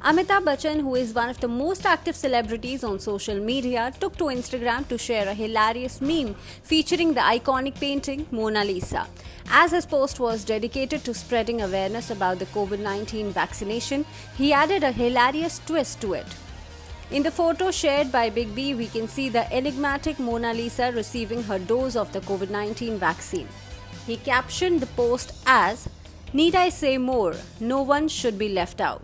Amitabh Bachchan, who is one of the most active celebrities on social media, took to Instagram to share a hilarious meme featuring the iconic painting Mona Lisa. As his post was dedicated to spreading awareness about the COVID-19 vaccination, he added a hilarious twist to it. In the photo shared by Big B, we can see the enigmatic Mona Lisa receiving her dose of the COVID-19 vaccine. He captioned the post as, "Need I say more? No one should be left out."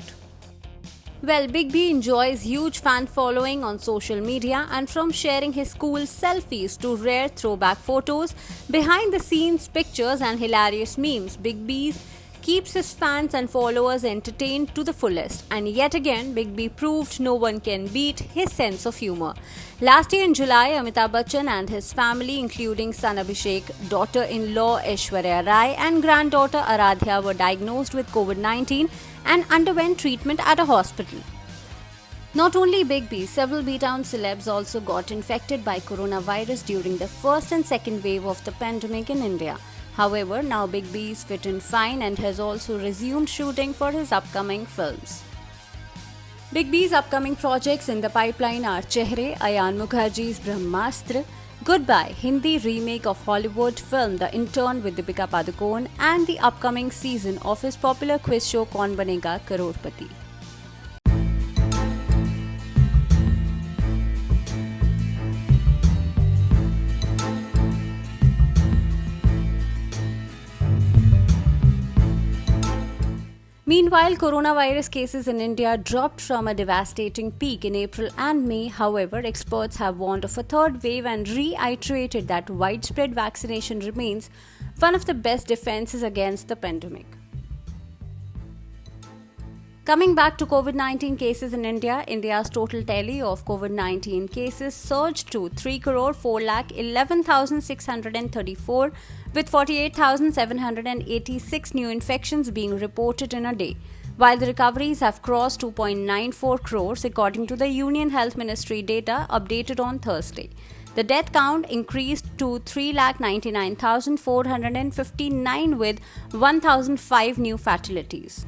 Well, Big B enjoys huge fan following on social media, and from sharing his cool selfies to rare throwback photos, behind the scenes pictures and hilarious memes, Big B keeps his fans and followers entertained to the fullest. And yet again, Big B proved no one can beat his sense of humor. Last year in July, Amitabh Bachchan and his family, including son Abhishek, daughter-in-law Aishwarya Rai and granddaughter Aradhya, were diagnosed with COVID-19 and underwent treatment at a hospital. Not only Big B, several B-Town celebs also got infected by coronavirus during the first and second wave of the pandemic in India. However, now Big B is fit and fine and has also resumed shooting for his upcoming films. Big B's upcoming projects in the pipeline are Chehre, Ayan Mukherjee's Brahmastra, Goodbye, Hindi remake of Hollywood film The Intern with Deepika Padukone, and the upcoming season of his popular quiz show Kaun Banega Crorepati. Meanwhile, coronavirus cases in India dropped from a devastating peak in April and May. However, experts have warned of a third wave and reiterated that widespread vaccination remains one of the best defenses against the pandemic. Coming back to COVID-19 cases in India, India's total tally of COVID-19 cases surged to 3,4,11,634 with 48,786 new infections being reported in a day, while the recoveries have crossed 2.94 crores according to the Union Health Ministry data updated on Thursday. The death count increased to 3,99,459 with 1,005 new fatalities.